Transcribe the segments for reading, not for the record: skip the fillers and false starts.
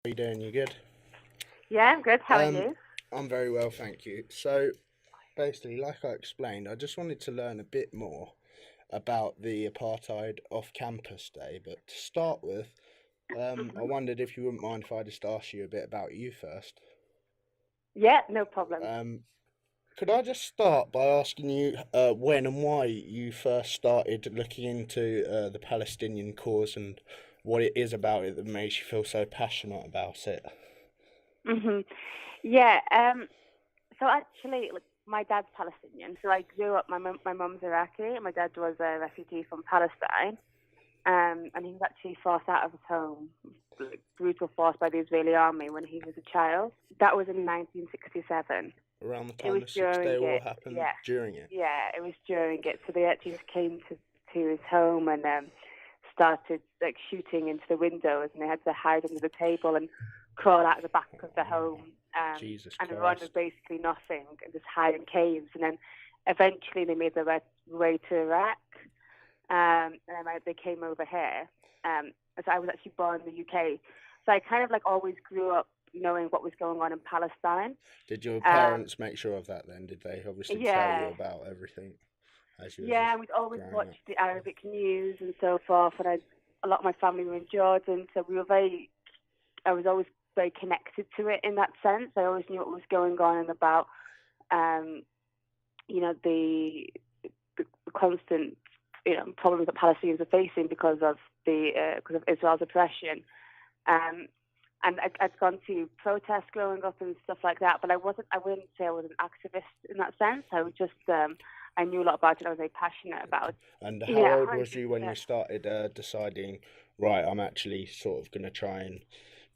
How you doing? You good? Yeah, I'm good. How are Um, you? I'm very well, thank you. So, basically, like I explained, I just wanted to learn a bit more about the apartheid off-campus day. But to start with, I hmm wondered if you wouldn't mind if I just asked you a bit about you first. Yeah, no problem. Um, could I just start by asking you when and why you first started looking into the Palestinian cause and what it is about it that makes you feel so passionate about it? hmm Yeah. So actually, like, my dad's Palestinian. So I grew up. My mum's Iraqi, and my dad was a refugee from Palestine. And he was actually forced out of his home, like, brutal force by the Israeli army when he was a child. That was in 1967. Around the It time was the Six during Day War it. happened, Yeah, during it. yeah. It was during it. So they actually just came to his home and started like shooting into the windows, and they had to hide under the table and crawl out of the back of the Oh, home, Jesus and run with Christ. basically nothing and just hide in caves. And then eventually they made their way to Iraq, and then they came over here. So I was actually born in the UK, so I kind of like always grew up knowing what was going on in Palestine. Did your Um, parents make sure of that then? Did they obviously tell you yeah, about everything as you was yeah, and we'd always growing watch up? the Arabic news and so forth. And a lot of my family were in Jordan, so I was always very connected to it in that sense. I always knew what was going on and about, um, the constant, problems that Palestinians are facing because of Israel's oppression. Um, and I'd gone to protests growing up and stuff like that, but I wouldn't say I was an activist in that sense. I was just, I knew a lot about it. I was very passionate about. And how Yeah, old was you when you 100%. started deciding, right, I'm actually sort of going to try and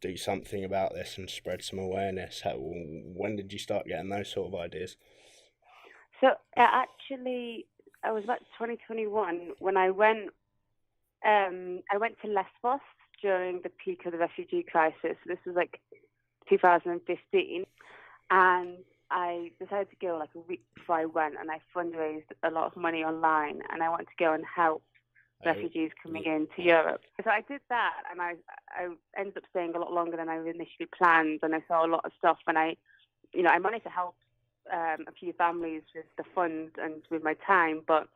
do something about this and spread some awareness? When did you start getting those sort of ideas? So I was about 2021 when I went to Lesbos during the peak of the refugee crisis. This was like 2015, and I decided to go like a week before I went, and I fundraised a lot of money online, and I wanted to go and help Oh, refugees coming l- into Europe. So I did that, and I ended up staying a lot longer than I initially planned, and I saw a lot of stuff, and I managed to help a few families with the funds and with my time, but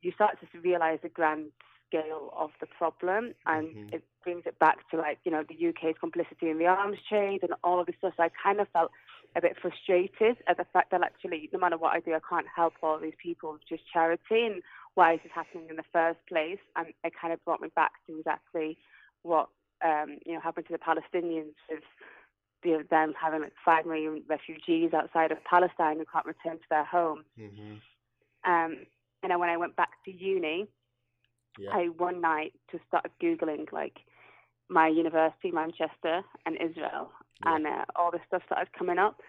you start to realize the grand scale of the problem, and mhm. it brings it back to, like, the UK's complicity in the arms trade and all of this stuff. So I kind of felt a bit frustrated at the fact that actually no matter what I do, I can't help all these people with just charity, and why is this happening in the first place? And it kind of brought me back to exactly what happened to the Palestinians with, them having like 5 million refugees outside of Palestine who can't return to their home. Mhm. Um, and then when I went back to uni, Yeah. I one night just started Googling like my university, Manchester, and Israel, Yeah. and all this stuff started coming up.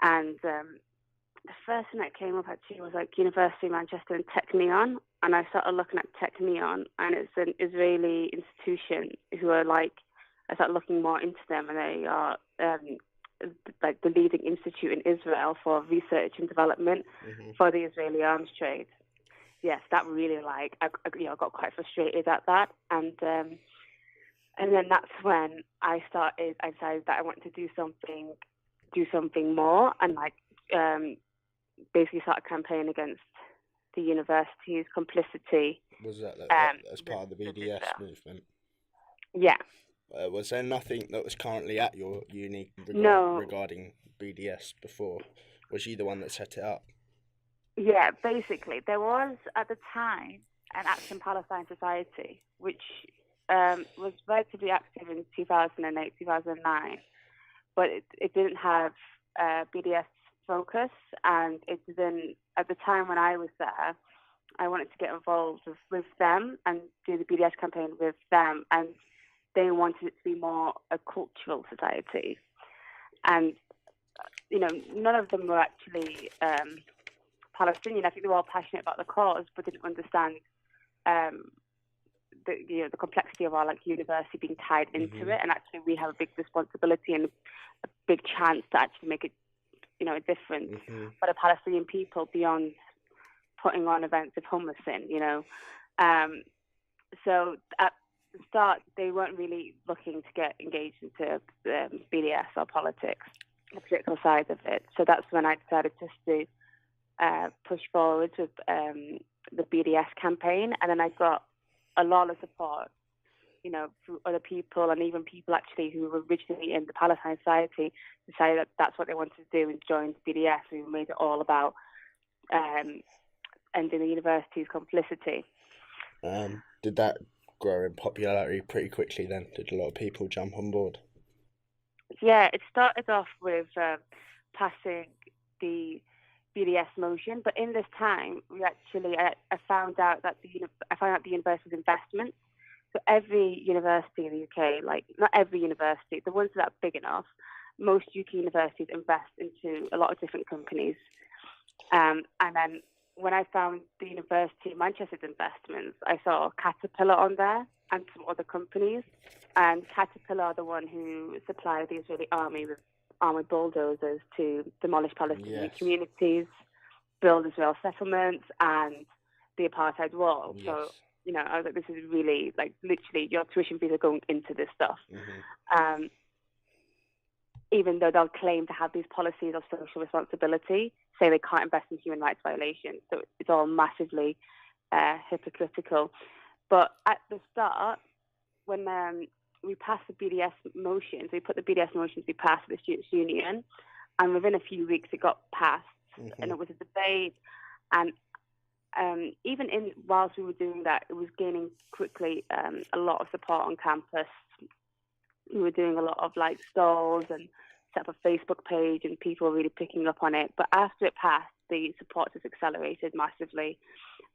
And the first thing that came up actually was like University of Manchester and Technion. And I started looking at Technion, and it's an Israeli institution who are like, I started looking more into them, and they are like the leading institute in Israel for research and development Mhm. for the Israeli arms trade. Yes, that really, like, I got quite frustrated at that, and then that's when I decided that I wanted to do something more, and like, um, basically start a campaign against the university's complicity, Was that as with part of the BDS Israel. movement? Yeah, Was there nothing that was currently at your uni no, regarding BDS before? Was you the one that set it up? yeah. Basically, there was at the time an Action Palestine Society, which was relatively active in 2008, 2009, but it didn't have BDS focus, and it didn't at the time when I was there. I wanted to get involved with them and do the BDS campaign with them, and they wanted it to be more a cultural society. And none of them were actually Palestinian. I think they were all passionate about the cause, but didn't understand um, the complexity of our like university being tied into Mhm. it. And actually, we have a big responsibility and a big chance to actually make a difference Mhm. for the Palestinian people beyond putting on events of hummus in. Um, so the start, they weren't really looking to get engaged into BDS or politics, the political side of it. So that's when I decided just to push forward with the BDS campaign, and then I got a lot of support, through other people, and even people actually who were originally in the Palestine Society decided that that's what they wanted to do and joined BDS. We made it all about ending the university's complicity. Did that grow in popularity pretty quickly then? Did a lot of people jump on board? Yeah, it started off with passing the BDS motion, but in this time, I found out that the university's investments. So every university in the UK, like not every university, the ones that are big enough, most UK universities invest into a lot of different companies. And then when I found the University of Manchester's investments, I saw Caterpillar on there and some other companies. And Caterpillar are the one who supply the Israeli army with armored bulldozers to demolish Palestinian communities, build Israel settlements, and the apartheid wall. Yes. So, I was like, this is really, like, literally your tuition fees are going into this stuff. Even though they'll claim to have these policies of social responsibility, say they can't invest in human rights violations. So it's all massively hypocritical. But at the start, when we passed the BDS motions, we put the BDS motions to be passed with the Students' Union, and within a few weeks it got passed, and it was a debate. And even whilst we were doing that, it was gaining quickly a lot of support on campus. We were doing a lot of like stalls and set up a Facebook page, and people were really picking up on it. But after it passed, the support just accelerated massively,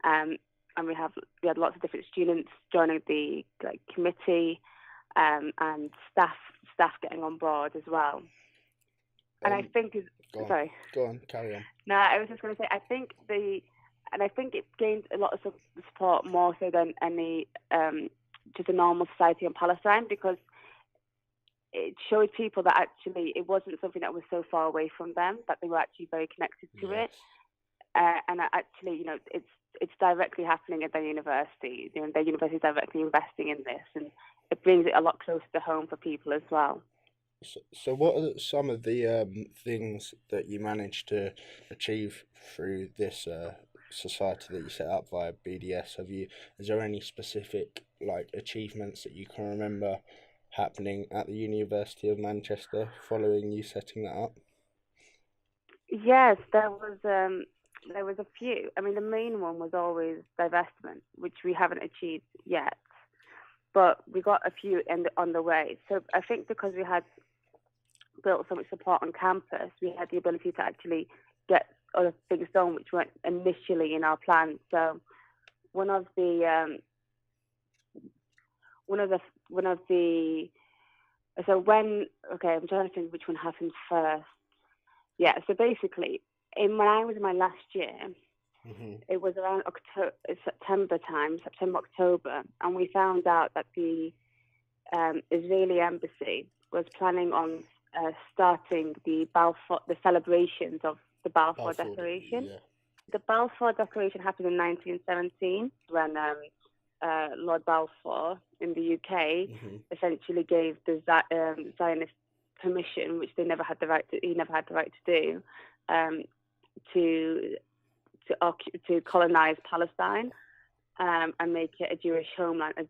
and we had lots of different students joining the committee, and staff getting on board as well. And I think sorry. Go on, carry on. No, I was just going to say, I think it gained a lot of support more so than any just a normal society in Palestine, because it showed people that actually it wasn't something that was so far away from them, that they were actually very connected to it. And actually, it's directly happening at their university. Their university is directly investing in this, and it brings it a lot closer to home for people as well. So what are some of the things that you managed to achieve through this society that you set up via BDS? Is there any specific achievements that you can remember happening at the University of Manchester following you setting that up? Yes, there was a few. I mean, the main one was always divestment, which we haven't achieved yet, but we got a few on the way. So I think because we had built so much support on campus, we had the ability to actually get other things done which weren't initially in our plans. So I'm trying to think which one happened first. Yeah, so basically, when I was in my last year, it was around September, October, and we found out that the Israeli embassy was planning on starting the celebrations of the Balfour Declaration. Yeah. The Balfour Declaration happened in 1917 when Lord Balfour in the UK essentially gave the Zionist permission, which he never had the right to do, to colonize Palestine and make it a Jewish homeland.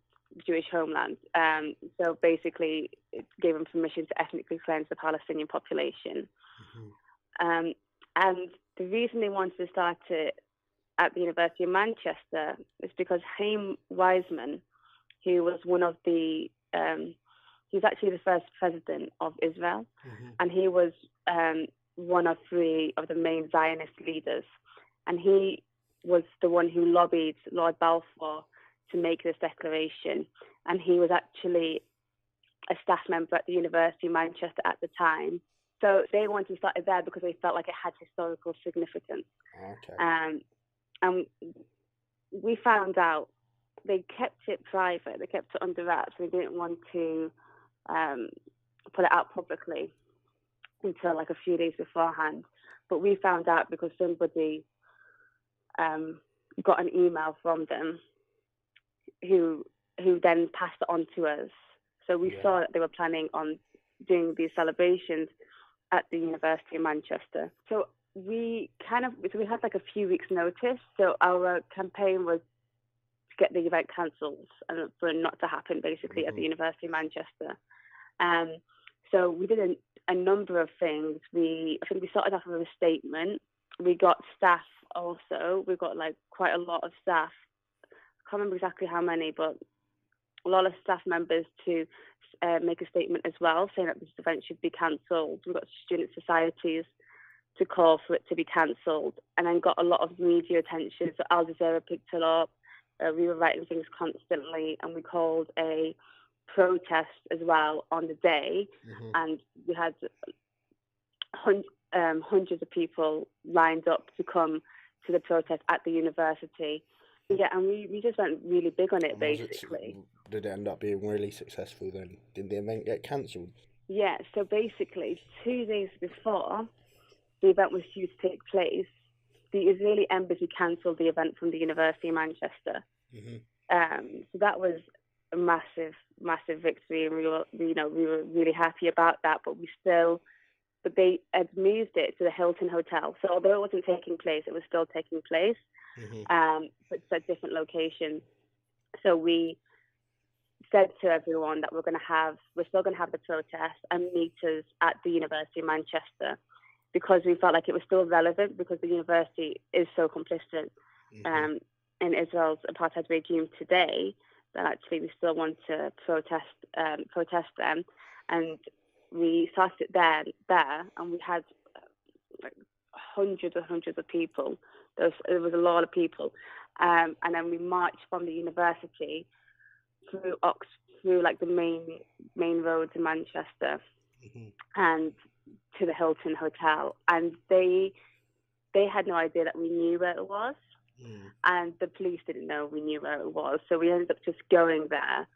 So basically, it gave him permission to ethnically cleanse the Palestinian population. And the reason they wanted to start it at the University of Manchester is because Haim Weizmann, who was one of the he was actually the first president of Israel, and he was one of three of the main Zionist leaders, and he was the one who lobbied Lord Balfour to make this declaration, and he was actually a staff member at the University of Manchester at the time. So they wanted to start it there because they felt like it had historical significance. Okay. And we found out they kept it private, they kept it under wraps, they didn't want to put it out publicly until a few days beforehand. But we found out because somebody got an email from them who who then passed it on to us. So we saw that they were planning on doing these celebrations at the University of Manchester. So we had like a few weeks' notice. So our campaign was to get the event cancelled and for it not to happen, basically, at the University of Manchester. So we did a number of things. I think we started off with a statement. We got staff also. We got like quite a lot of staff. I can't remember exactly how many, but a lot of staff members to make a statement as well, saying that this event should be cancelled. We got student societies to call for it to be cancelled, and then got a lot of media attention. So Al Jazeera picked it up. We were writing things constantly, and we called a protest as well on the day, and we had hundreds of people lined up to come to the protest at the university. Yeah, and we just went really big on it, basically. Did it end up being really successful then? Did the event get cancelled? Yeah, so basically 2 days before the event was due to take place, the Israeli embassy cancelled the event from the University of Manchester. So that was a massive, massive victory, and we were really happy about that. But they had moved it to the Hilton Hotel. So although it wasn't taking place, it was still taking place, but it's a different location. So we said to everyone that we're still going to have the protest and meetings at the University of Manchester, because we felt like it was still relevant, because the university is so complicit in Israel's apartheid regime today, that actually we still want to protest them. And we started there, and we had like hundreds of people. There was a lot of people, and then we marched from the university through like the main roads in Manchester, and to the Hilton Hotel. And they had no idea that we knew where it was, and the police didn't know we knew where it was. So we ended up just going there.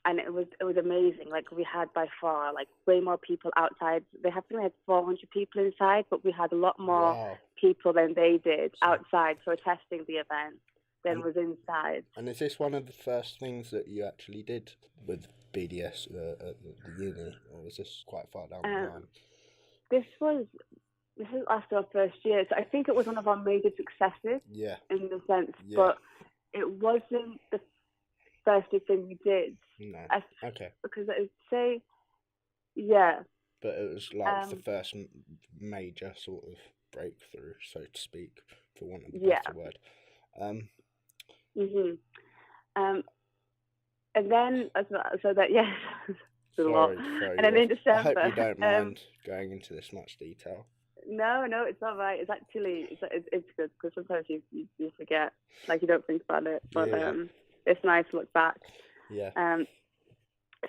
And it was amazing. Like, we had by far like way more people outside. They had 400 people inside, but we had a lot more people than they did outside protesting the event than was inside. And is this one of the first things that you actually did with BDS at the uni, or was this quite far down the line? This is after our first year, so I think it was one of our major successes. Yeah. In the sense, but it wasn't the first big thing we did. No. Okay. Because I would say, yeah. But it was like the first major sort of breakthrough, so to speak, for want of a better word. And then, so that, yes. Sorry, and then in December, I hope you don't mind going into this much detail. No, it's all right. It's actually it's good, because sometimes you forget, like, you don't think about it, but it's nice to look back. Yeah.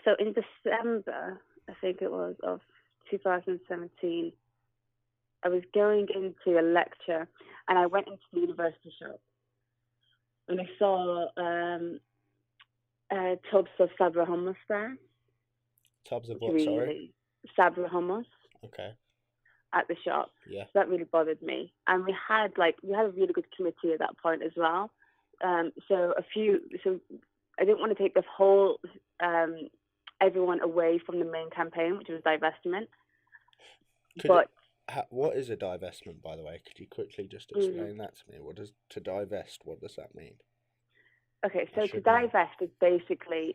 So in December, I think it was, of 2017, I was going into a lecture, and I went into the university shop, and I saw tubs of sabra hummus there. Tubs of what, sorry? Sabra hummus. Okay. At the shop. Yeah. So that really bothered me. And we had a really good committee at that point as well. So I didn't want to take this whole everyone away from the main campaign, which was divestment. What is a divestment, by the way? Could you quickly just explain that to me? What does that mean? Okay, so to divest is basically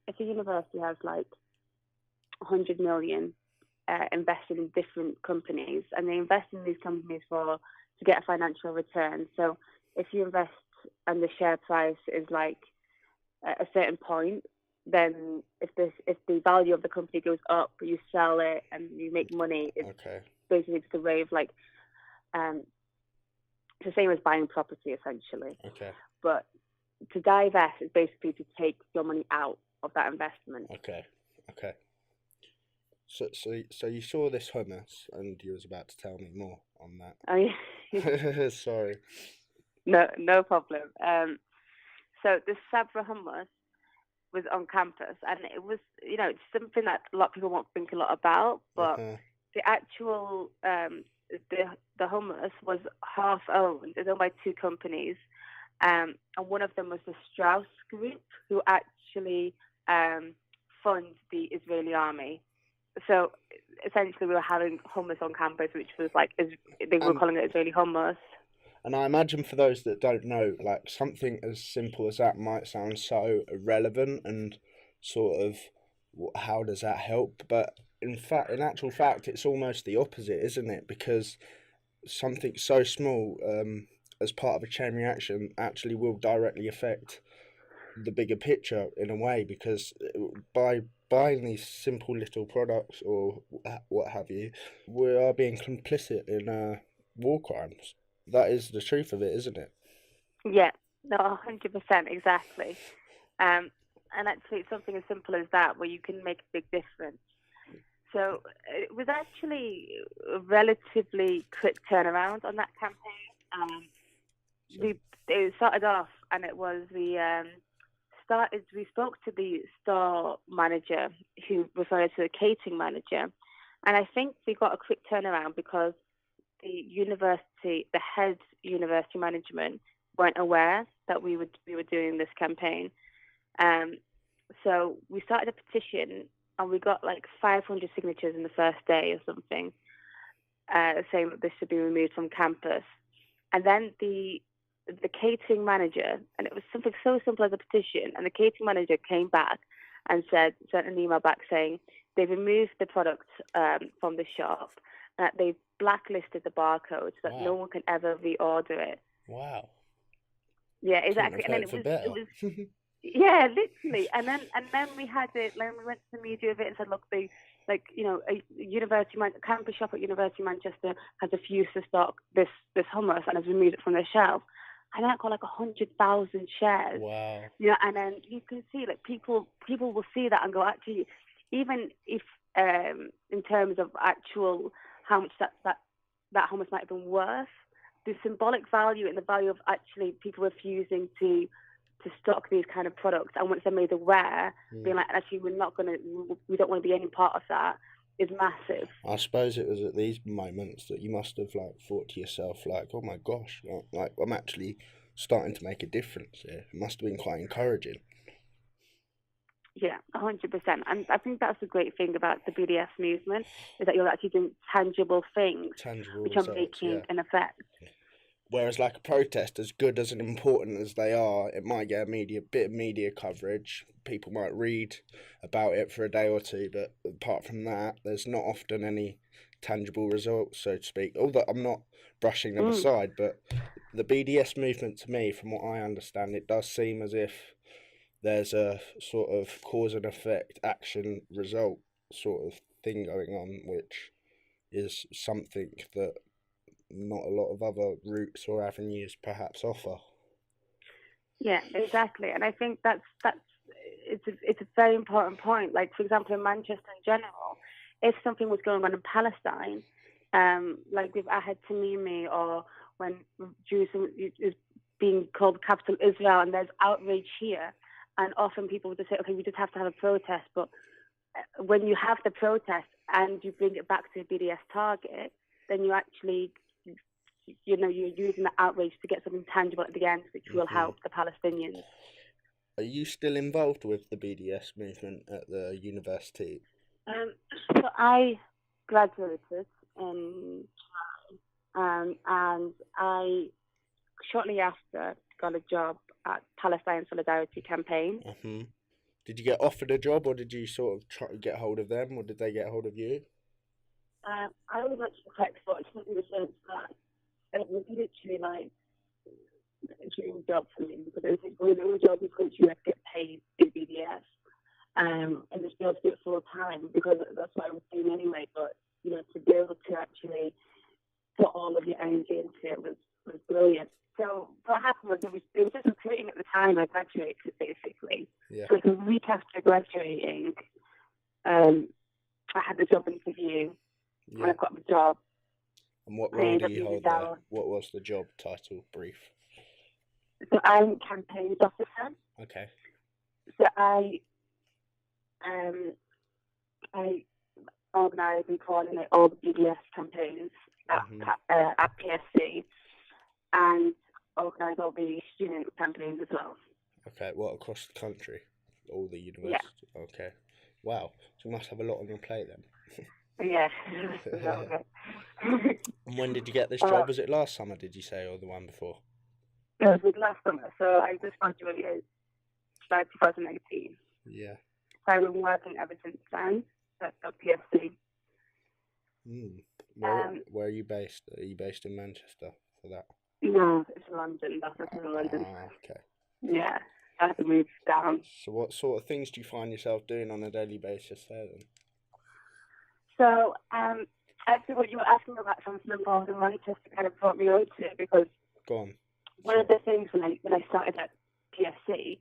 if a university has like 100 million invested in different companies, and they invest in these companies to get a financial return. So if you invest and the share price is like a certain point, then if the value of the company goes up, you sell it and you make money. It's basically just a way of like, it's the same as buying property essentially. Okay. But to divest is basically to take your money out of that investment. Okay. So you saw this hummus, and you was about to tell me more on that. Oh yeah. Sorry. No problem. So the sabra hummus was on campus, and it was, it's something that a lot of people won't think a lot about, but the actual the hummus was half owned. It's owned by two companies. and one of them was the Strauss Group, who actually fund the Israeli army. So essentially, we were having hummus on campus, which was like they were calling it Israeli hummus. And I imagine for those that don't know, like something as simple as that might sound so irrelevant and sort of how does that help? But in actual fact, it's almost the opposite, isn't it? Because something so small as part of a chain reaction actually will directly affect the bigger picture in a way, because by buying these simple little products or what have you, we are being complicit in war crimes. That is the truth of it, isn't it? Yeah, no, 100%, exactly. And actually, it's something as simple as that where you can make a big difference. So it was actually a relatively quick turnaround on that campaign. It started off, and it was we spoke to the store manager who referred to the catering manager, and I think we got a quick turnaround because the head university management weren't aware that we were doing this campaign. So we started a petition, and we got like 500 signatures in the first day or something, saying that this should be removed from campus. And then the catering manager, and it was something so simple as a petition, and the catering manager came back and sent an email back saying they removed the product from the shop, that they've blacklisted the barcode so that no one can ever reorder it. Wow. Yeah, exactly. And then it was yeah, literally. And then we had it. Then we went to the media of it and said, look, a campus shop at University of Manchester has refused to stock this hummus and has removed it from their shelf. And that got like 100,000 shares. Wow. Yeah, and then you can see like people will see that and go, actually, even if in terms of actual how much that hummus might have been worth, the symbolic value and the value of actually people refusing to stock these kind of products, and once they're made aware, being like, actually, we don't want to be any part of that, is massive. I suppose it was at these moments that you must have like thought to yourself, like, oh my gosh, like I'm actually starting to make a difference here. It must have been quite encouraging. Yeah, 100%. And I think that's the great thing about the BDS movement, is that you're actually doing tangible things, which results, are making an effect. Whereas like a protest, as good as and important as they are, it might get a bit of media coverage. People might read about it for a day or two, but apart from that, there's not often any tangible results, so to speak. Although I'm not brushing them aside, but the BDS movement, to me, from what I understand, it does seem as if there's a sort of cause and effect, action, result sort of thing going on, which is something that not a lot of other routes or avenues perhaps offer. Yeah, exactly. And I think that's it's a very important point. Like, for example, in Manchester in general, if something was going on in Palestine, like with Ahed Tamimi, or when Jerusalem is being called capital Israel, and there's outrage here, and often people would just say, okay, we just have to have a protest. But when you have the protest and you bring it back to a BDS target, then you actually, you're using the outrage to get something tangible at the end, which will help the Palestinians. Are you still involved with the BDS movement at the university? So I graduated in July, and I shortly after got a job at Palestine Solidarity Campaign. Did you get offered a job, or did you sort of try to get hold of them, or did they get hold of you? I was actually quite fortunate in the sense that it was literally like a dream job for me, because it was a really job in which you have to get paid to BDS, and just be able to do it full time, because that's what I was doing anyway. But to be able to actually put all of your energy into it was brilliant. So what happened was it was just recruiting at the time I graduated, basically. Yeah. So like a week after graduating, I had the job interview, and I got the job. And what role do you hold there? What was the job title, brief? So I'm campaigns officer. Okay. So I organise and coordinate all the BDS campaigns at PSC, and organise all the student campaigns as well. Okay, what, across the country? All the Yeah. universities? Okay. Wow, so you must have a lot on your plate then. Yeah. Okay. And when did you get this job? Was it last summer, did you say, or the one before? It was last summer, so I just graduated started 2018. Yeah. So I've been working ever since then at PSC. Where are you based? Are you based in Manchester for that? No, it's London. That's in London. Ah, okay. Yeah, I had to move down. So what sort of things do you find yourself doing on a daily basis there then? So, actually what you were asking about something involved in Manchester kind of brought me on to it, because Go on. one of the things when I started at PSC,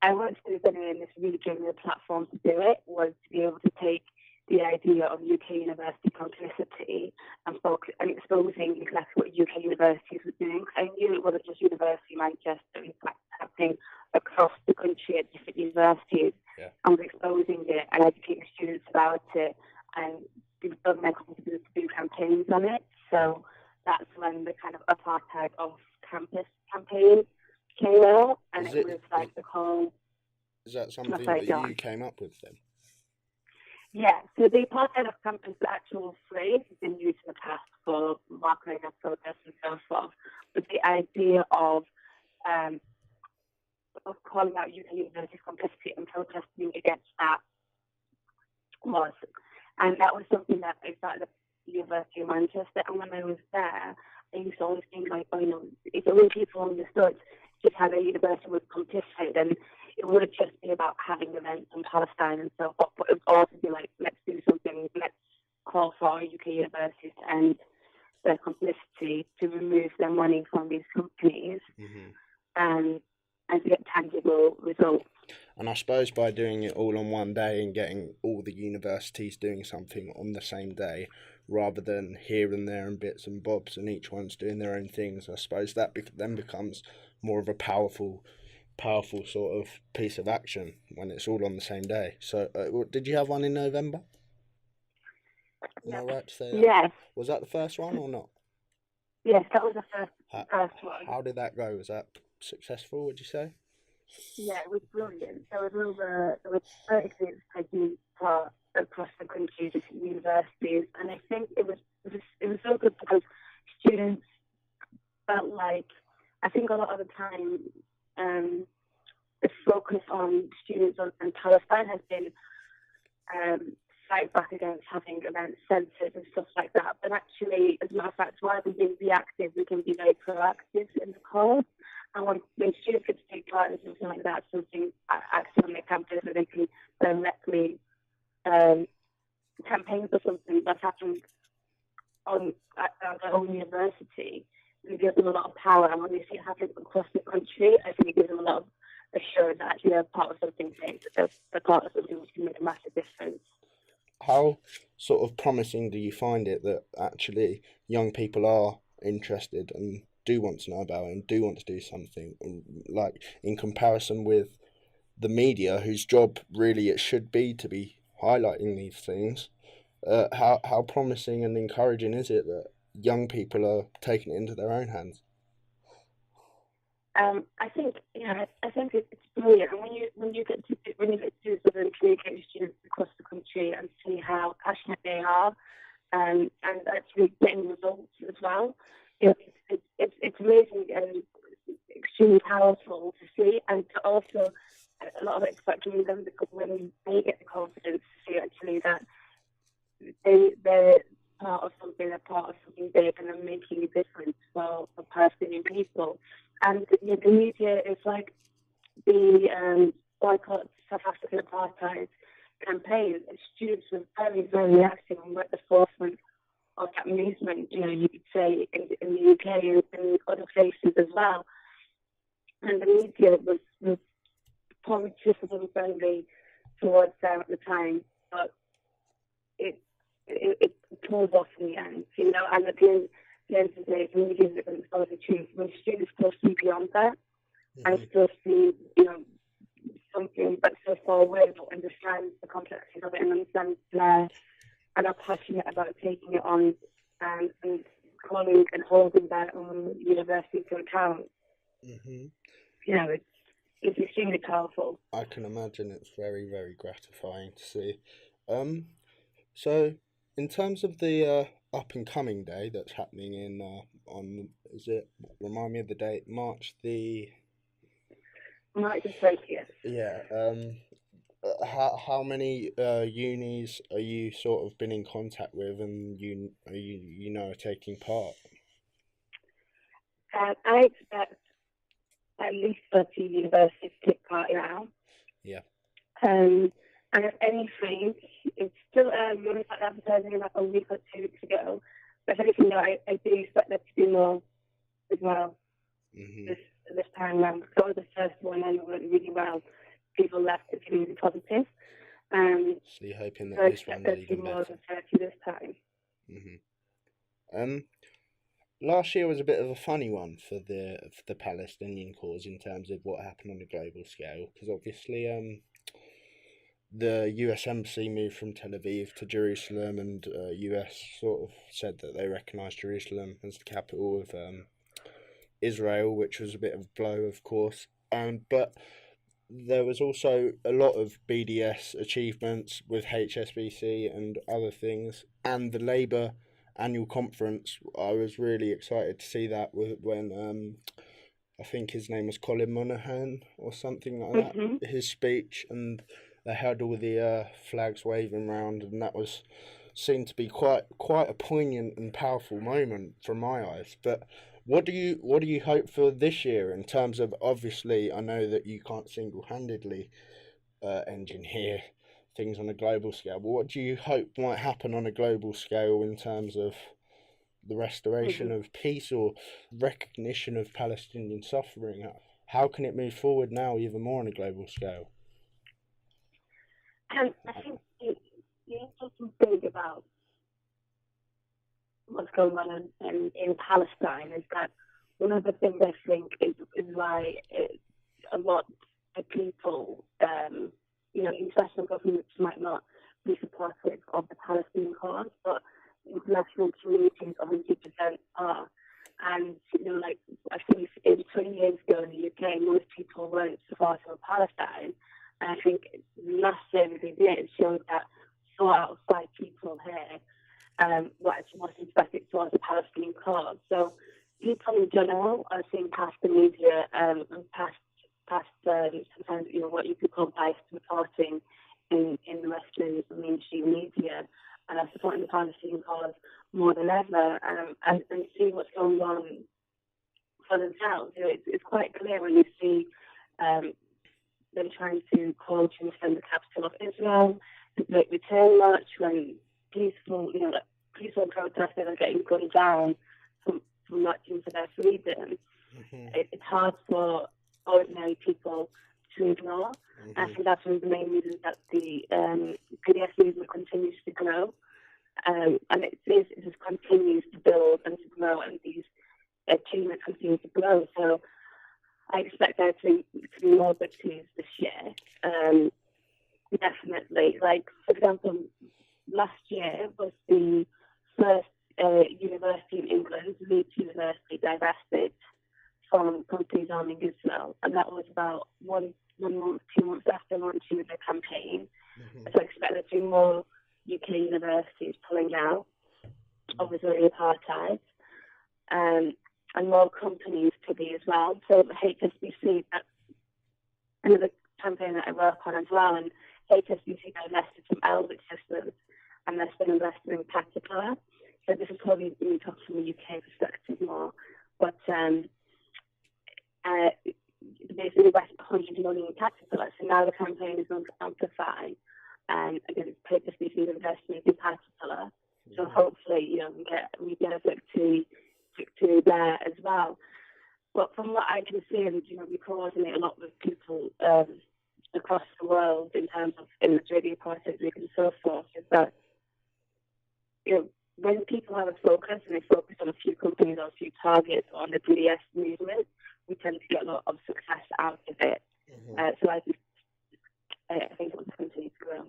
I wanted to do something, and this really gave me a platform to do it, was to be able to take the idea of UK university complicity and exposing exactly what UK universities were doing. I knew it wasn't just University of Manchester, in fact, happening across the country at different universities. Yeah. I was exposing it and educating students about it, and building their confidence to do campaigns on it. So that's when the kind of apartheid off campus campaign came out, and it was like the whole... Is that something that you came up with then? Yeah, so the apartheid off campus, the actual phrase, has been used in the past for marketing and protests and so forth, but the idea of calling out UK universities complicity and protesting against that was something that I started at the University of Manchester, and when I was there, I used to always think like, if only people understood just how the university was complicit, and it wouldn't just be about having events in Palestine and so forth, but it would also be like, let's do something, let's call for our UK universities to end their complicity, to remove their money from these companies, and to get tangible results. And I suppose by doing it all on one day and getting all the universities doing something on the same day, rather than here and there and bits and bobs and each one's doing their own things, I suppose that then becomes more of a powerful sort of piece of action when it's all on the same day. So did you have one in November? Am I right to say that? Yes. Was that the first one or not? Yes, that was the first one. How did that go? Was that successful, would you say? Yeah, it was brilliant. There was 30 groups taking part across the country, different universities, and I think it was so good because students felt like, I think a lot of the time, the focus on students and Palestine has been fight back against having events censored and stuff like that. But actually, as a matter of fact, rather than being reactive, we can be very proactive in the cause. And when students get to take part in something like that, something active on their campus, where they can directly campaign for something that's happened at their own university, it gives them a lot of power. And when they see it happening across the country, I think it gives them a lot of assurance that actually they're part of something big, that they're part of something which can make a massive difference. How sort of promising do you find it that actually young people are interested and do want to know about it and do want to do something, like in comparison with the media, whose job really it should be to be highlighting these things? How promising and encouraging is it that young people are taking it into their own hands? I think it's brilliant, and when you get to sort of communicate with students across the country and see how passionate they are, and actually getting results as well, it's amazing and extremely powerful to see, and to also a lot of it is about giving them when they get the confidence to see actually that they're part of something, they're part of something big, and they're making a difference for Palestinian people. And the media is like the boycott South African apartheid campaign. Students were very, very active and were at the forefront of that movement, you could say, in the UK and in other places as well. And the media was probably just a little friendly towards them at the time, but it pulled off in the end, and at the end of the day, the media is going to follow the truth. When students still see beyond that, and still see, something that's so far away, but understand the complexities of it and understand and are passionate about taking it on and calling and holding their own university to account. Hmm. It's extremely powerful. I can imagine it's very, very gratifying to see. So, in terms of the up and coming day that's happening in is it, remind me of the date, March the, March the 30th. yeah, how many unis are you sort of been in contact with, and you know are taking part? I expect at least 30 universities to take part now. Yeah. And if anything, it's still early. We started advertising about a week or 2 weeks ago. But if anything, I do expect there to be more as well this time around. Because I was the first one and it went really well. People left it really positive. So you're hoping that so this one's even more better? than 30 this time. Last year was a bit of a funny one for the Palestinian cause in terms of what happened on a global scale, because obviously the US embassy moved from Tel Aviv to Jerusalem, and US sort of said that they recognised Jerusalem as the capital of Israel, which was a bit of a blow, of course. But there was also a lot of BDS achievements with HSBC and other things, and the Labour annual conference. I was really excited to see that when I think his name was Colin Monaghan or something like that, his speech, and they had all the flags waving around, and that seemed to be quite a poignant and powerful moment from my eyes. But what do you hope for this year in terms of, obviously I know that you can't single-handedly engineer things on a global scale, but what do you hope might happen on a global scale in terms of the restoration of peace or recognition of Palestinian suffering? How can it move forward now even more on a global scale? I think the interesting thing about what's going on in Palestine is that one of the things I think is why a lot of people, international governments might not be supportive of the Palestinian cause, but international communities of 100% are. And, I think 20 years ago in the UK, most people weren't supportive of Palestine. And I think last year they did show that 4 out of 5 people here were actually more sympathetic towards the Palestinian cause. So people in general are seeing past the media and past sometimes what you could call biased reporting in the Western mainstream media, and are supporting the Palestinian cause more than ever, and see what's going on for themselves. It's quite clear when you see them trying to call Jerusalem the capital of Israel, the Great Return March, when peaceful protesters are getting gunned down from marching for their freedom. It's hard for ordinary people to ignore. I think that's one of the main reasons that the PDS movement continues to grow, and it just continues to build and to grow, and these achievements continue to grow. So I expect there to be more victories this year. Definitely. Like, for example, last year was the first university in England, Leeds University, divested from companies arming Israel, and that was about 1 month, 2 months after launching the campaign. So I expect there to be more UK universities pulling out of Israeli apartheid, and more companies to be as well. So HSBC, that's another campaign that I work on as well, and HSBC divested from Elbit Systems, and they're still investing in Caterpillar. So this is probably we talk from the UK perspective more, but basically invest 100 million in Caterpillar. So now the campaign is going to amplify, and again, HSBC's investment in Caterpillar. So hopefully, we get a victory there as well. But from what I can see, and we coordinate a lot with people across the world in terms of in the JD process and so forth, is that when people have a focus and they focus on a few companies or a few targets on the BDS movement, we tend to get a lot of success out of it. So I think it will continue to grow.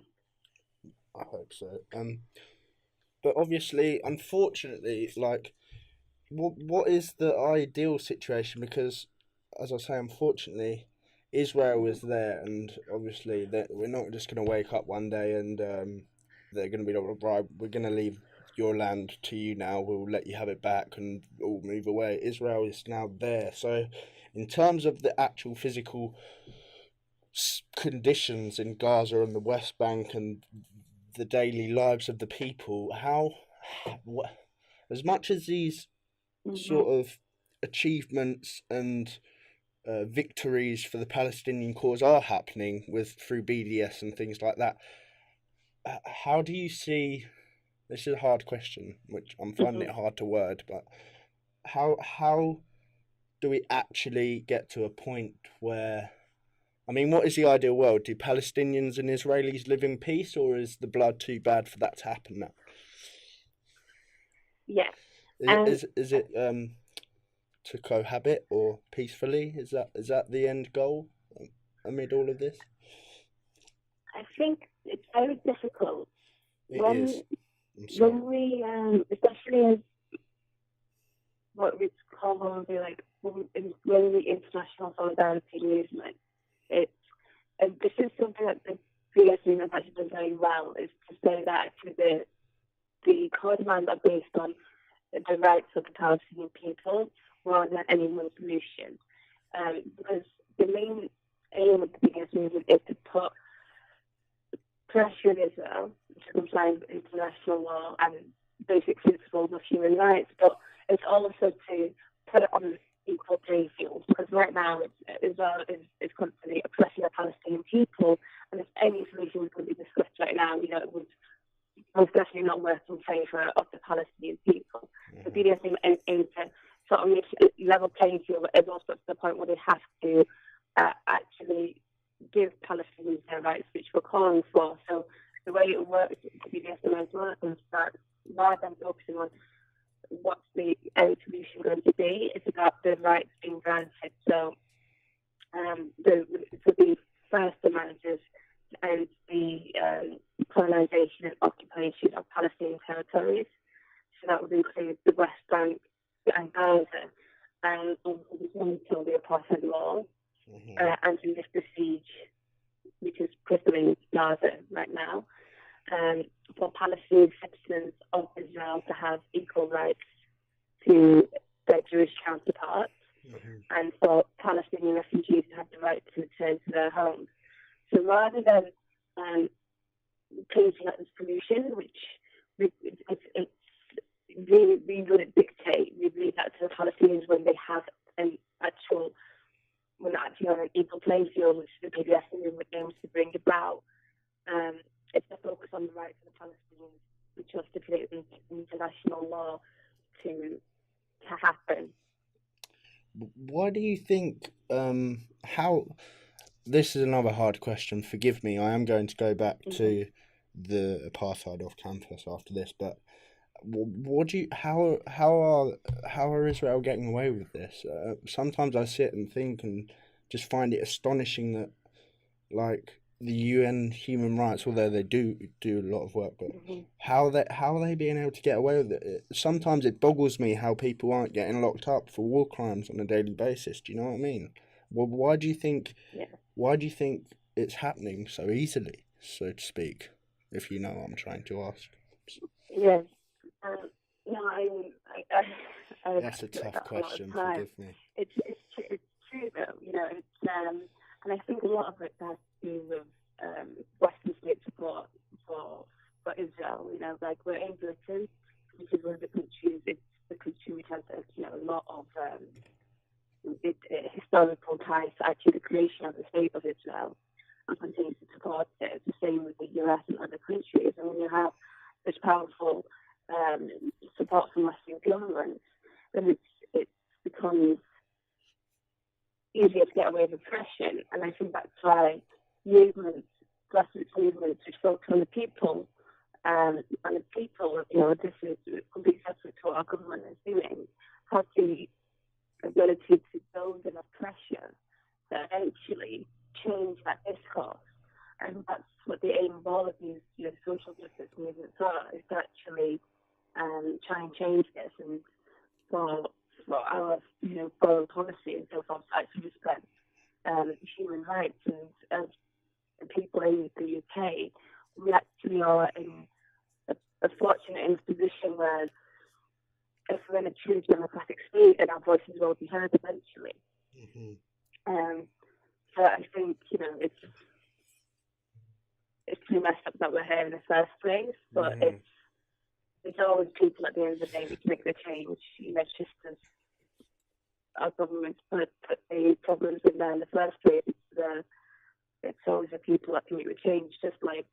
I hope so. But obviously, unfortunately, like, what is the ideal situation? Because, as I say, unfortunately, Israel is there, and obviously that we're not just going to wake up one day and they're going to be like, right, we're going to leave your land to you now. We'll let you have it back, and all move away. Israel is now there. So, in terms of the actual physical conditions in Gaza and the West Bank and the daily lives of the people, what, as much as these Mm-hmm. sort of achievements and victories for the Palestinian cause are happening with through BDS and things like that. How do you see? This is a hard question, which I'm finding Mm-hmm. it hard to word, but how do we actually get to a point where? I mean, what is the ideal world? Do Palestinians and Israelis live in peace, or is the blood too bad for that to happen now? Yeah. Is it to cohabit or peacefully? Is that the end goal amid all of this? I think it's very difficult It is. when I'm sorry. when we, especially as what we call probably like when the international solidarity movement. It's and this is something that the PSU has actually done very well, is to say that actually the core demands are based on the rights of the Palestinian people rather than any one solution. Because the main aim of the PSU movement is to put pressure on Israel to comply with international law and basic principles of human rights, but it's also to put it on an equal playing field, because right now Israel is constantly oppressing the Palestinian people, and if any solution was going to be discussed right now, it would most definitely not work in favour of the Palestinian people. The Mm-hmm. BDS aims to sort of make it a level playing field, but it's also to the point where they have to actually give Palestinians their rights, which we're calling for. So the way it works, the BDS work is that rather than focusing on what's the end solution going to be, it's about the rights being granted. So the first demand is to end the colonisation and occupation of Palestinian territories. So that would include the West Bank and Gaza, and until the apartheid law, Mm-hmm. and to lift the siege, which is crippling Gaza right now, for Palestinian citizens of Israel to have equal rights to their Jewish counterparts, Mm-hmm. and for Palestinian refugees to have the right to return to their homes. So rather than painting out the solution, which it's we wouldn't dictate, we leave that to the Palestinians when they have an actual, when they're actually on an equal playing field, which the BDS aims to bring about. It's a focus on the rights of the Palestinians, which are stipulated in international law to happen. Why do you think? How? This is another hard question. Forgive me. I am going to go back Mm-hmm. to the apartheid off campus after this, but what do you? How are Israel getting away with this? Sometimes I sit and think and just find it astonishing that, like, the UN human rights, although they do a lot of work, but Mm-hmm. how are they being able to get away with it? Sometimes it boggles me how people aren't getting locked up for war crimes on a daily basis. Do you know what I mean? Well, Yeah. why do you think it's happening so easily, so to speak? If you know what I'm trying to ask. Yes. No, I That's a feel like tough that a lot of question. time. Forgive me. It's true though. And I think a lot of it has to do with Western state support for for Israel. Like we're in Britain, which is one of the countries. It's the country which has a lot of historical ties to actually the creation of the state of Israel, and continues to support it. It's the same with the US and other countries. And when you have this powerful support from Western governments, then it becomes easier to get away with oppression. And I think that's why movements, grassroots movements, which focus on the people, and the people, this is completely separate to what our government is doing, have the ability to build enough pressure to eventually change that discourse. And that's what the aim of all of these social justice movements are, is to actually try and change this. And for our foreign policy and so forth to respect human rights. And as people in the UK, we actually are in a fortunate in a position where if we're in a true democratic state, then our voices will be heard eventually. Mm-hmm. So I think it's too messed up that we're here in the first place, but it's always people at the end of the day who can make the change. It's just as our governments put the problems in there in the first place. It's always the people that can make the change, just like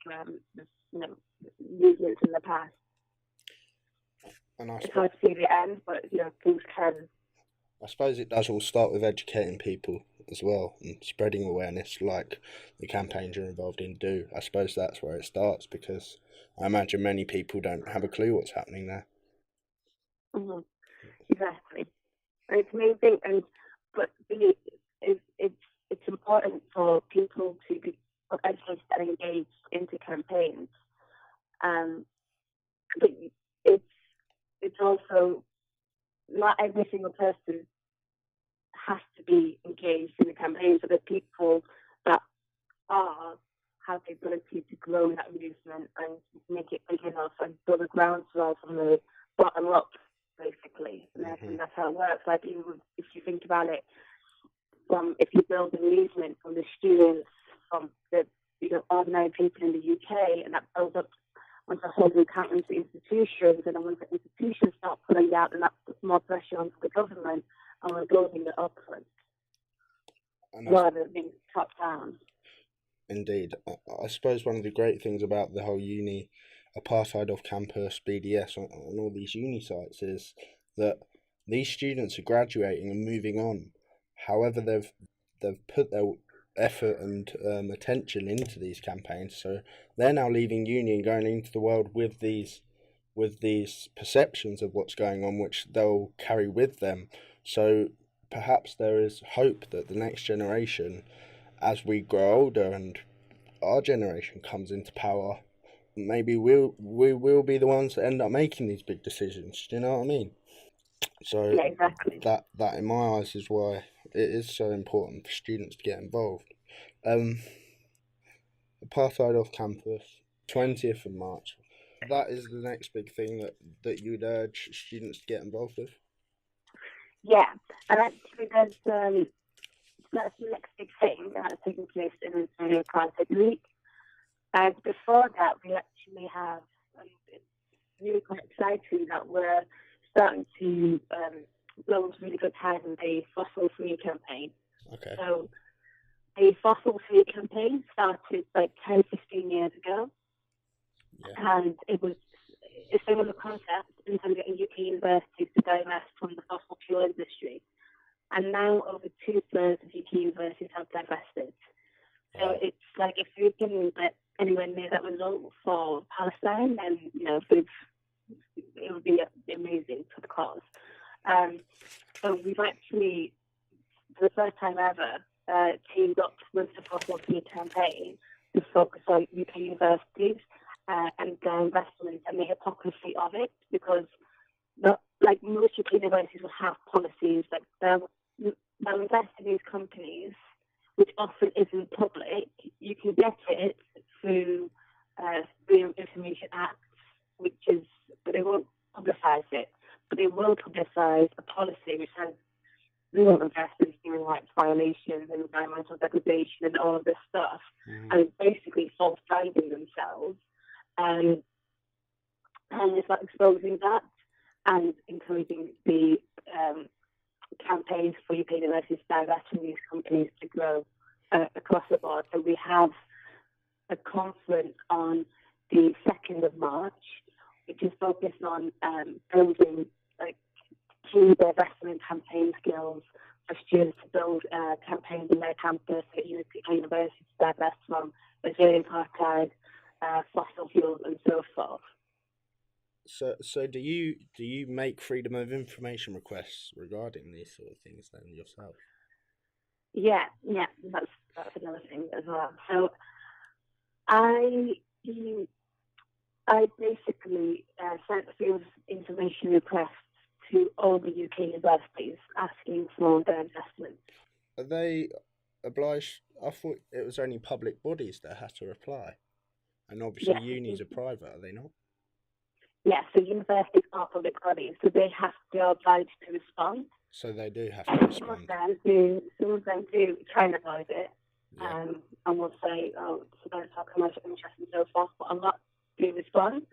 movements in the past. And it's hard to see the end, but things can. I suppose it does all start with educating people as well and spreading awareness, like the campaigns you're involved in do. I suppose that's where it starts, because I imagine many people don't have a clue what's happening there. Mm-hmm. Exactly. And it's amazing, but it's important for people to be educated and engaged into campaigns. But it's also not every single person has to be engaged in the campaign. So the people that have the ability to grow that movement and make it big enough and build a groundswell from the bottom up, basically. And I think that's how it works. Like, if you think about it, if you build a movement from the students, from the ordinary people in the UK, and that builds up once the whole account into institutions, and then once the institutions start pulling out, and that puts more pressure onto the government, and we're building it upwards rather than being top down. Indeed. I suppose one of the great things about the whole uni apartheid off campus BDS on all these uni sites is that these students are graduating and moving on. However, they've put their effort and attention into these campaigns, so they're now leaving uni and going into the world with these perceptions of what's going on, which they'll carry with them. So perhaps there is hope that the next generation, as we grow older and our generation comes into power, maybe we will be the ones that end up making these big decisions. Do you know what I mean? So yeah, exactly. That in my eyes is why it is so important for students to get involved. Apartheid off campus, 20th of March. That is the next big thing that you would urge students to get involved with. Yeah, and actually that's the next big thing that's taking place in the Apartheid Week. And before that, we actually have, it's really quite exciting that we're starting to build really good ties in the fossil-free campaign. Okay. So the fossil-free campaign started like 10, 15 years ago. Yeah. And it was a similar concept in terms of getting UK universities to divest from the fossil fuel industry. And now over 2/3 of UK universities have divested. So it's like, if we can get anywhere near that result for Palestine, then it would be amazing for the cause. So we've actually, for the first time ever, teamed up with the Fossil Free campaign to focus on UK universities and their investment and the hypocrisy of it, because most UK universities will have policies like they'll invest in these companies, which often isn't public. You can get it through Freedom of Information Act, but they won't publicise it. But they will publicise a policy which says we won't invest in human rights violations and environmental degradation and all of this stuff. And it's basically false-branding themselves. And it's like exposing that and encouraging the campaigns for UK universities to divest from these companies to grow across the board. So we have a conference on the 2nd of March, which is focused on building key divestment campaign skills for students to build campaigns in their campus at universities to divest from Brazilian apartheid, fossil fuels, and so forth. So do you make freedom of information requests regarding these sort of things then yourself? Yeah, that's another thing as well. So I basically sent freedom of information requests to all the UK universities asking for their investments. Are they obliged? I thought it was only public bodies that had to reply. And obviously unis are private, are they not? Yes, so universities are public bodies, so they are obliged to respond. So they do have to respond. Some of them do try and avoid it, Yeah. and will say, oh, so that's our commercial interest and so forth, but a lot do respond.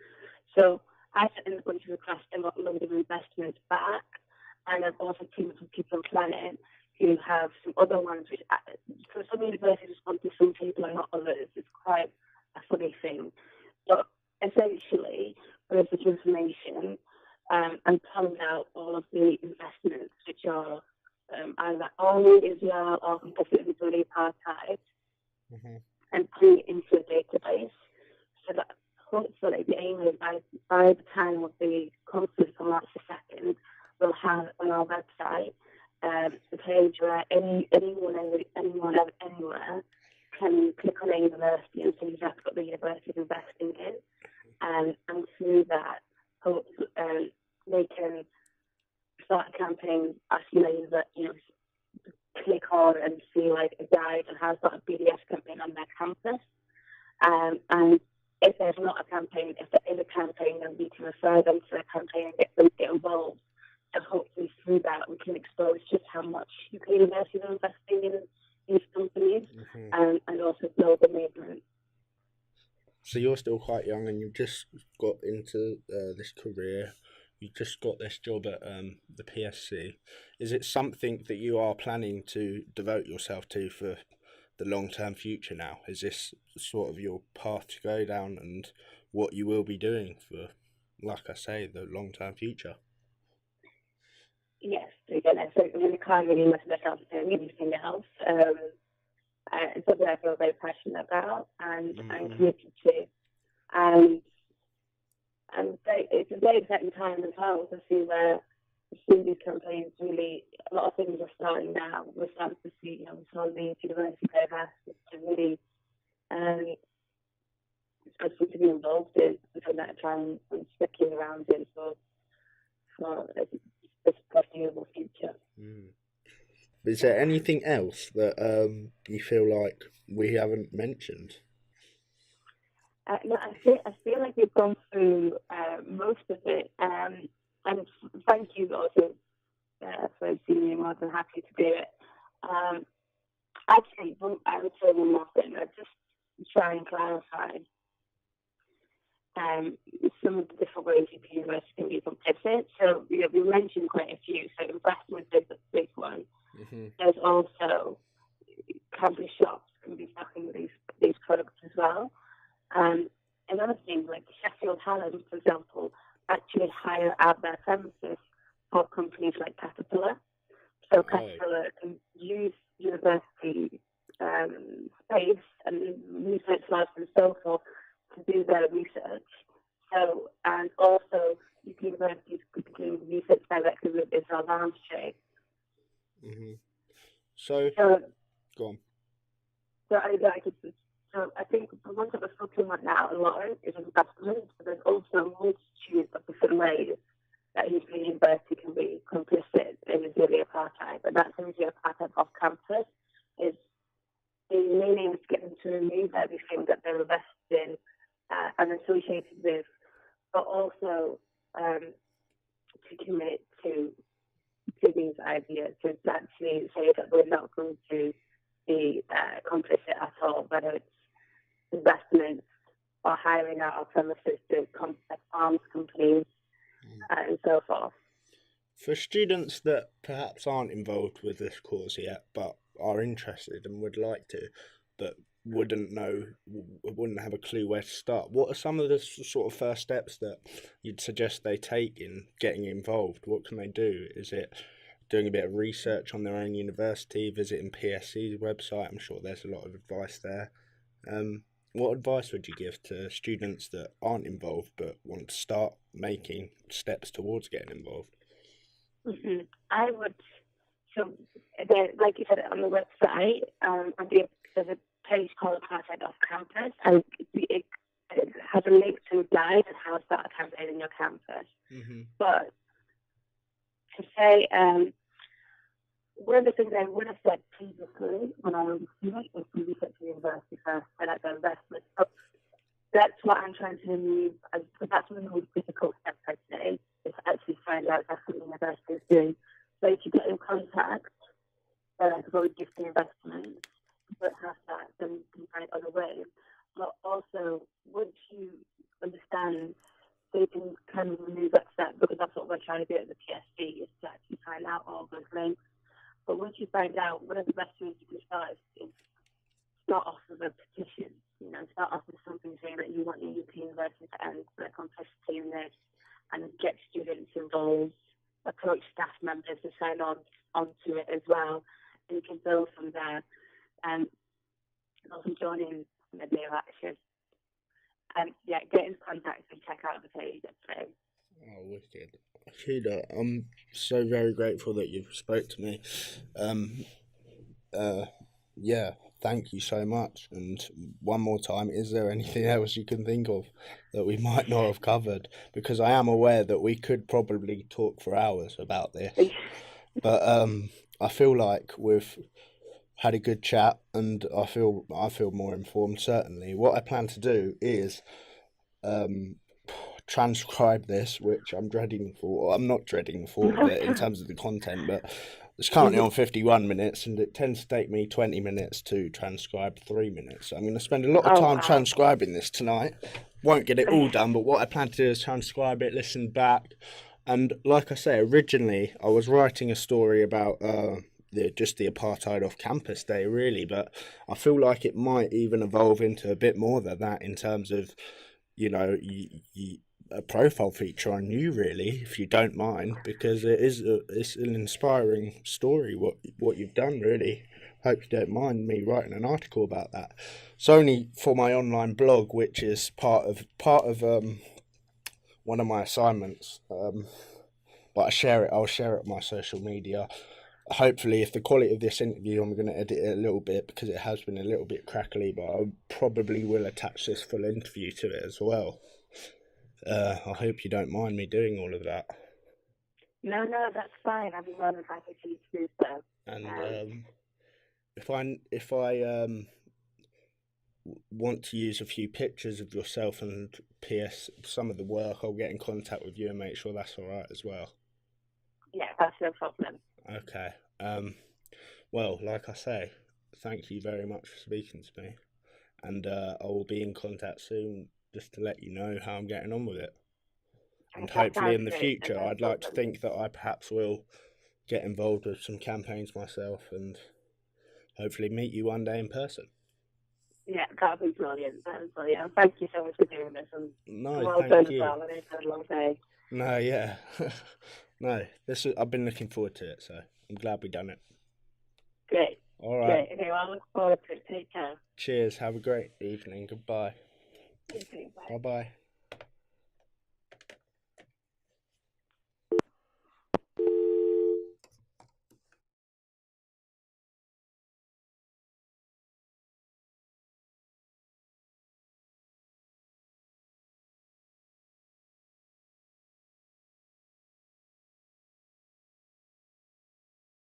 So I sent in a bunch of requests and got loads of investment back, and I've also seen some people on Planet who have some other ones, which, so some universities respond to some people and not others. It's quite a funny thing. But essentially, there's this information and pulling out all of the investments which are either only Israel or complicit with Israeli apartheid, and putting it into a database so that hopefully the aim is by the time of the conference on March the 2nd, we'll have on our website a page where anyone anywhere can click on a university and see exactly what the university is investing in, and through that, they can start a campaign asking that click on and see like a guide and has got a BDS campaign on their campus, and if there's not a campaign, if there is a campaign, then we can refer them to a campaign and get them to get involved. And hopefully through that we can expose just how much UK universities are investing in these companies, and also build the movement. So you're still quite young and you've just got into this career. You just got this job at the PSC. Is it something that you are planning to devote yourself to for the long-term future now? Is this sort of your path to go down and what you will be doing for, like I say, the long-term future? Yes, again, I certainly can't really listen myself doing anything else. It's something I feel very passionate about and committed to. And it's a very exciting time as well to see where these campaigns really, a lot of things are starting now. We're starting to see, we saw the university have asked to really to be involved in for that time and sticking around in for this foreseeable future. Is there anything else that you feel like we haven't mentioned? No, I feel like we've gone through most of it, and thank you also for seeing me. More than happy to do it. Actually, I would say one more thing. I'd just try and clarify some of the different ways the university can be complicit. So we mentioned quite a few. So investment is a big one. There's also campus shops can be stocking these products as well. Another thing, like Sheffield Hallam, for example, actually hire out their premises for companies like Caterpillar. So Caterpillar can use university space and research labs and so forth to do their research. So, and also, universities could be doing research directly with Israel Arms Trade. So, go on. So I think the ones that we're talking about now a lot is investment, but there's also a multitude of different ways that university can be complicit in Israeli apartheid, but that's Israeli apartheid off campus. Is the main aim is to get them to remove everything that they're invested in and associated with, but also to commit to these ideas, to actually say that we're not going to be complicit at all, whether it's investments or hiring out our premises to arms companies and so forth. For students that perhaps aren't involved with this cause yet, but are interested and would like to, but wouldn't have a clue where to start, what are some of the sort of first steps that you'd suggest they take in getting involved? What can they do? Is it doing a bit of research on their own university, visiting PSC's website? I'm sure there's a lot of advice there. What advice would you give to students that aren't involved but want to start making steps towards getting involved? I would, like you said, on the website, there's a page called Apartheid Off Campus, and it has a link to a guide on how to start a campaign in your campus. But to say, one of the things I would have said previously when I was a student was to research at university first and at the investment. So that's what I'm trying to remove. That's one of the most difficult steps, I'd say, is to actually find out that's what the university is doing. So if you get in contact to go with gifting investment, but have that, then you can find other ways. But also, once you understand, they can kind of remove that step, because that's what we're trying to do at the PSG, is to actually find out all those links. But once you find out, one of the best ways you can start is start off with a petition. Start off with something saying that you want your UK university to end the complexity in this, and get students involved, approach staff members to sign on onto it as well, and you can build from there. And also join in the day of action. And get in contact and check out the page. Oh, wicked. Huda, I'm so very grateful that you spoke to me. Thank you so much. And one more time, is there anything else you can think of that we might not have covered? Because I am aware that we could probably talk for hours about this. But I feel like we've had a good chat, and I feel more informed, certainly. What I plan to do is transcribe this, which I'm dreading for. I'm not dreading for but in terms of the content, but it's currently on 51 minutes, and it tends to take me 20 minutes to transcribe 3 minutes. So I'm going to spend a lot of time transcribing this tonight. Won't get it all done, but what I plan to do is transcribe it, listen back. And like I say, originally I was writing a story about the apartheid off campus day, really, but I feel like it might even evolve into a bit more than that, in terms of, a profile feature on you, really, if you don't mind, because it's an inspiring story what you've done, really. Hope you don't mind me writing an article about that. It's only for my online blog, which is part of one of my assignments, but I'll share it on my social media. Hopefully, if the quality of this interview, I'm going to edit it a little bit, because it has been a little bit crackly, but I probably will attach this full interview to it as well. I hope you don't mind me doing all of that. No, that's fine. I'll be more than happy to do so. And if I want to use a few pictures of yourself and PS some of the work, I'll get in contact with you and make sure that's all right as well. Yeah, that's no problem. Okay. Well, like I say, thank you very much for speaking to me, and I will be in contact soon, just to let you know how I'm getting on with it. And hopefully in the future, I'd like to think that I perhaps will get involved with some campaigns myself, and hopefully meet you one day in person. Yeah, that would be brilliant. Thank you so much for doing this. And no, thank you. Well, it's been a long day. No, yeah. No, I've been looking forward to it, so I'm glad we done it. Great. All right. Great. Okay, well, I look forward to it. Take care. Cheers. Have a great evening. Goodbye. You too. Bye. Bye-bye.